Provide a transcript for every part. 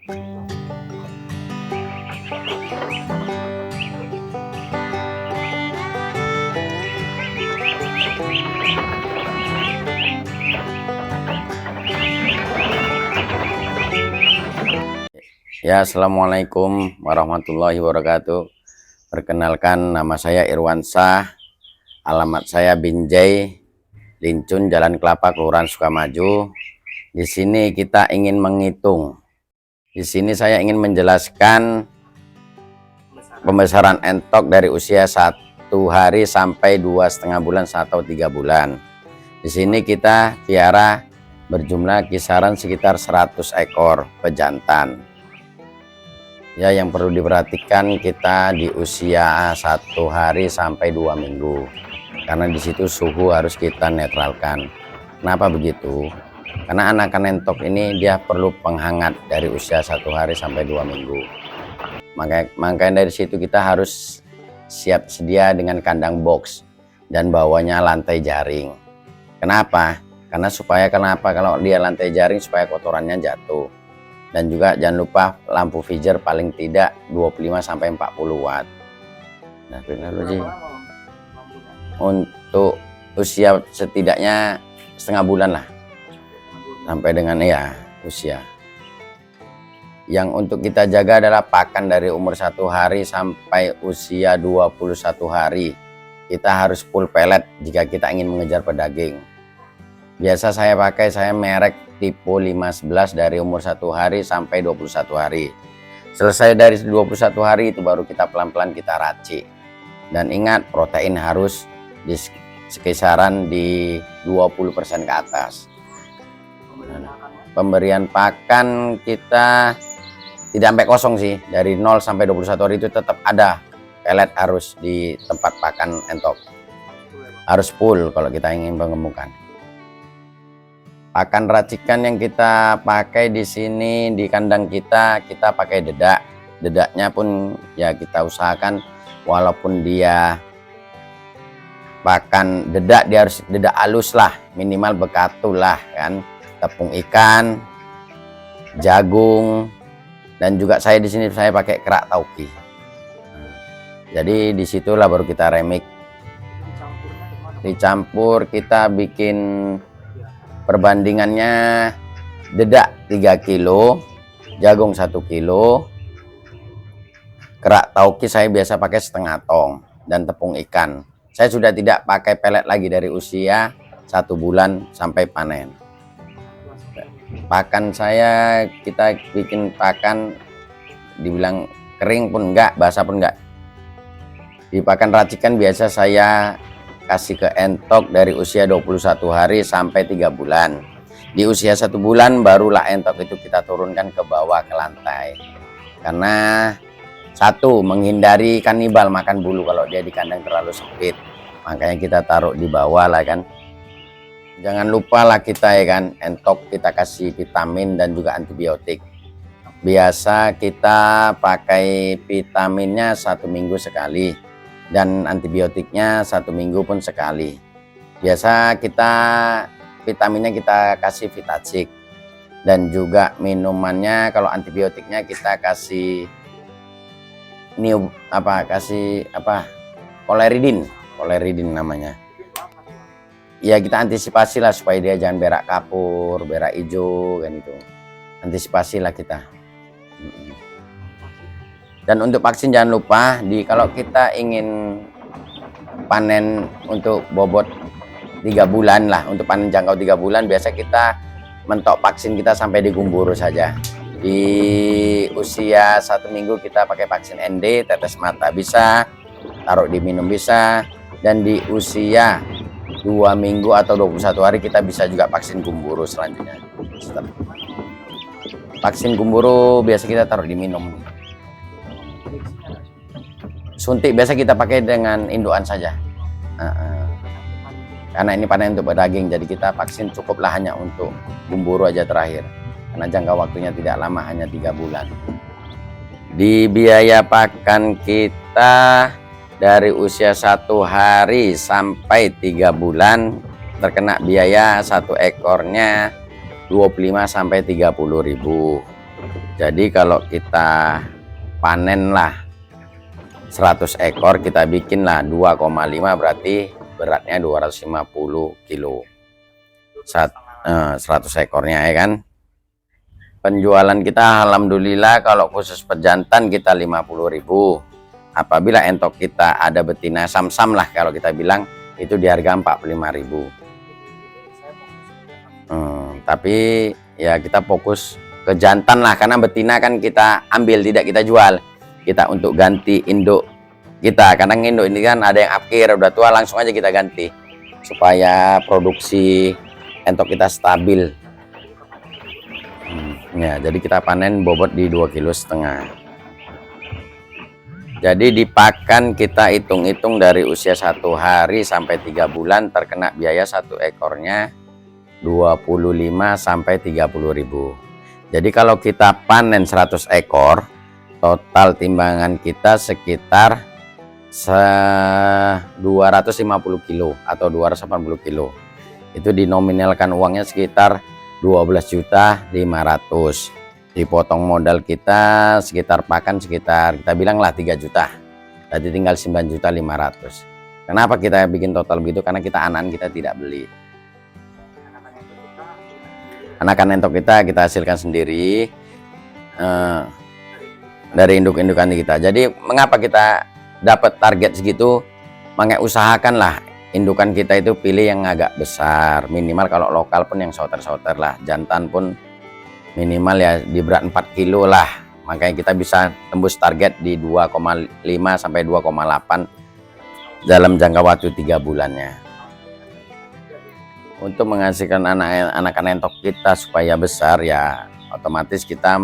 Ya, assalamualaikum warahmatullahi wabarakatuh. Perkenalkan, nama saya Irwansyah, alamat saya Binjai, Lincun, Jalan Kelapa, Kelurahan Sukamaju. Di sini kita ingin menghitung. Di sini saya ingin menjelaskan pembesaran entok dari usia 1 hari sampai 2,5 bulan atau 3 bulan. Di sini kita piara berjumlah kisaran sekitar 100 ekor pejantan. Ya, yang perlu diperhatikan kita di usia 1 hari sampai 2 minggu, karena di situ suhu harus kita netralkan. Kenapa begitu? Karena anakan entok ini dia perlu penghangat dari usia 1 hari sampai 2 minggu. Makanya dari situ kita harus siap sedia dengan kandang box dan bawahnya lantai jaring. Kenapa? Kenapa kalau dia lantai jaring supaya kotorannya jatuh. Dan juga jangan lupa lampu Viger paling tidak 25-40 watt. Nah, teknologi untuk usia setidaknya setengah bulan lah, sampai dengan usia. Yang untuk kita jaga adalah pakan dari umur 1 hari sampai usia 21 hari. Kita harus full pellet jika kita ingin mengejar pedaging. Biasa saya merek tipe 511 dari umur 1 hari sampai 21 hari. Selesai dari 21 hari itu baru kita pelan-pelan kita racik. Dan ingat, protein harus di kisaran di 20% ke atas. Pemberian pakan kita tidak sampai kosong sih. Dari 0 sampai 21 hari itu tetap ada pelet harus di tempat pakan entok. Harus full kalau kita ingin mengemukkan. Pakan racikan yang kita pakai di sini di kandang kita pakai dedak. Dedaknya pun ya kita usahakan walaupun dia pakan dedak, dia harus dedak halus lah, minimal bekatul lah kan. Tepung ikan, jagung, dan juga saya di sini saya pakai kerak tauki. Jadi disitulah baru kita remik. Dicampur kita bikin perbandingannya dedak 3 kilo, jagung 1 kilo, kerak tauki saya biasa pakai setengah tong, dan tepung ikan. Saya sudah tidak pakai pelet lagi dari usia 1 bulan sampai panen. Pakan saya kita bikin pakan dibilang kering pun enggak, basah pun enggak. Di pakan racikan biasa saya kasih ke entok dari usia 21 hari sampai 3 bulan. Di usia 1 bulan barulah entok itu kita turunkan ke bawah ke lantai. Karena satu, menghindari kanibal makan bulu kalau dia di kandang terlalu sempit. Makanya kita taruh di bawah lah kan. Jangan lupa lah kita ya kan, entok kita kasih vitamin dan juga antibiotik. Biasa kita pakai vitaminnya 1 minggu sekali. Dan antibiotiknya 1 minggu pun sekali. Biasa kita vitaminnya kita kasih Vitacik, dan juga minumannya kalau antibiotiknya kita kasih koleridin namanya. Ya kita antisipasi lah supaya dia jangan berak kapur, berak hijau kan itu. Antisipasi lah kita. Dan untuk vaksin jangan lupa, kalau kita ingin panen untuk bobot 3 bulan lah, untuk panen jangkau 3 bulan, biasa kita mentok vaksin kita sampai di gumburu saja. Di usia 1 minggu kita pakai vaksin ND, tetes mata bisa, taruh di minum bisa, dan di usia 2 minggu atau 21 hari kita bisa juga vaksin gumburu selanjutnya. Vaksin gumburu biasa kita taruh di minum. Suntik biasa kita pakai dengan indukan saja. Karena ini panen untuk berdaging, jadi kita vaksin cukuplah hanya untuk gumburu aja terakhir. Karena jangka waktunya tidak lama, hanya 3 bulan. Di biaya pakan kita dari usia 1 hari sampai 3 bulan terkena biaya 1 ekornya 25 sampai 30 ribu. Jadi kalau kita panen lah 100 ekor, kita bikin lah 2,5, berarti beratnya 250 kilo 100 ekornya, ya kan. Penjualan kita alhamdulillah kalau khusus pejantan kita 50.000. Apabila entok kita ada betina sam-sam lah kalau kita bilang, itu di harga 45.000. Tapi ya kita fokus ke jantan lah, karena betina kan kita ambil, tidak kita jual. Kita untuk ganti induk kita, kadang induk ini kan ada yang akhir udah tua, langsung aja kita ganti supaya produksi entok kita stabil. Ya, jadi kita panen bobot di 2,5 kilo. Jadi di pakan kita hitung-hitung dari usia 1 hari sampai 3 bulan terkena biaya 1 ekornya 25 sampai 30.000. Jadi kalau kita panen 100 ekor, total timbangan kita sekitar 250 kilo atau 280 kilo. Itu dinominalkan uangnya sekitar 12.500.000. Dipotong modal kita sekitar pakan sekitar kita bilang lah 3 juta. Tadi tinggal 9.500.000. Kenapa kita bikin total begitu? Karena kita anakan kita tidak beli. Anakan entok kita hasilkan sendiri dari induk-indukan kita. Jadi mengapa kita dapat target segitu? Makanya usahakanlah indukan kita itu pilih yang agak besar, minimal kalau lokal pun yang sauter-sauter lah, jantan pun minimal ya di berat 4 kilo lah. Makanya kita bisa tembus target di 2,5 sampai 2,8 dalam jangka waktu 3 bulannya. Untuk menghasilkan anakan entok kita supaya besar, ya otomatis kita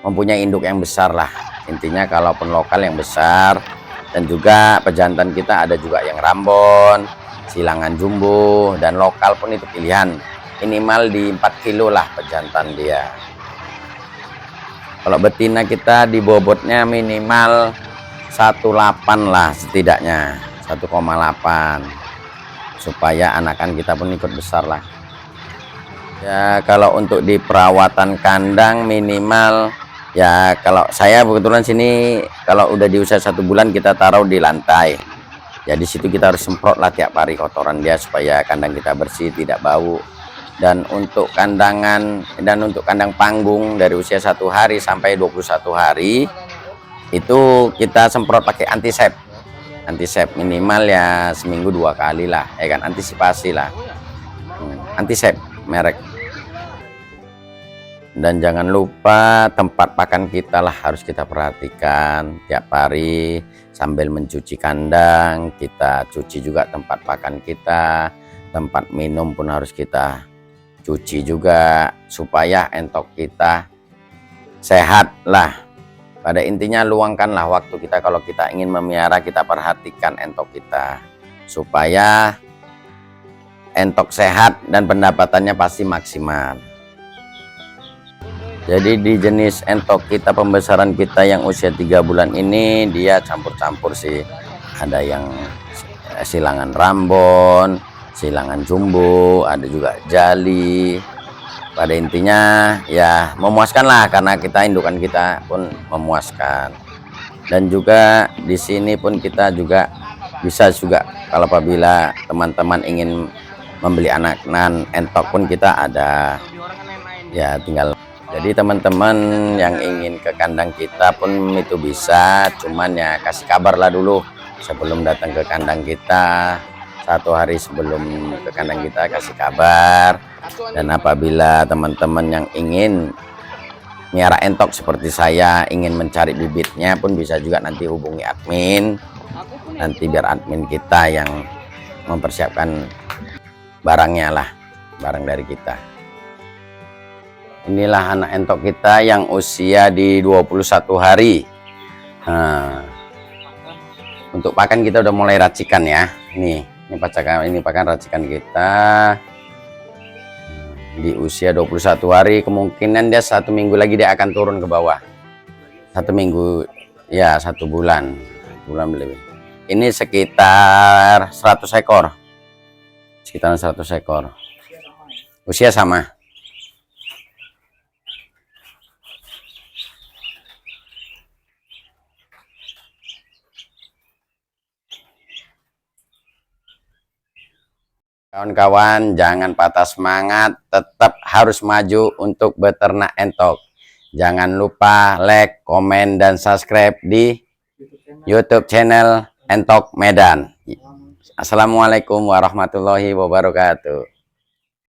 mempunyai induk yang besar lah. Intinya kalaupun lokal yang besar, dan juga pejantan kita ada juga yang rambon, silangan jumbo, dan lokal pun itu pilihan. Minimal di 4 kilo lah pejantan dia. Kalau betina kita di bobotnya minimal 1,8 lah setidaknya, 1,8, supaya anakan kita pun ikut besar lah. Ya kalau untuk di perawatan kandang minimal, ya kalau saya kebetulan sini kalau udah di usia 1 bulan kita taruh di lantai. Ya di situ kita harus semprot lah tiap hari kotoran dia supaya kandang kita bersih, tidak bau. Dan untuk kandang panggung dari usia 1 hari sampai 21 hari itu kita semprot pakai antisep minimal ya seminggu 2 kali lah, ya kan, antisipasi lah. Antisep merek. Dan jangan lupa tempat pakan kita lah harus kita perhatikan tiap hari. Sambil mencuci kandang kita cuci juga tempat pakan kita, tempat minum pun harus kita cuci juga supaya entok kita sehat lah. Pada intinya luangkanlah waktu kita kalau kita ingin memelihara, kita perhatikan entok kita supaya entok sehat dan pendapatannya pasti maksimal. Jadi di jenis entok kita, pembesaran kita yang usia 3 bulan ini dia campur-campur sih. Ada yang silangan rambon, silangan jumbo, ada juga jali. Pada intinya ya memuaskan lah, karena kita indukan kita pun memuaskan. Dan juga di sini pun kita juga bisa juga kalau apabila teman-teman ingin membeli anakan entok pun kita ada, ya tinggal. Jadi teman-teman yang ingin ke kandang kita pun itu bisa, cuman ya kasih kabar lah dulu sebelum datang ke kandang kita. 1 hari sebelum ke kandang kita kasih kabar. Dan apabila teman-teman yang ingin miara entok seperti saya, ingin mencari bibitnya pun bisa juga nanti hubungi admin, nanti biar admin kita yang mempersiapkan barangnya lah, barang dari kita. Inilah anak entok kita yang usia di 21 hari. Untuk pakan kita udah mulai racikan ya. Ini pakan racikan kita. Di usia 21 hari kemungkinan dia 1 minggu lagi dia akan turun ke bawah. 1 minggu ya, 1 bulan lebih. Ini sekitar 100 ekor, sekitar 100 ekor, usia sama. Kawan-kawan, jangan patah semangat, tetap harus maju untuk beternak entok. Jangan lupa like, komen, dan subscribe di YouTube channel Entok Medan. Assalamualaikum warahmatullahi wabarakatuh.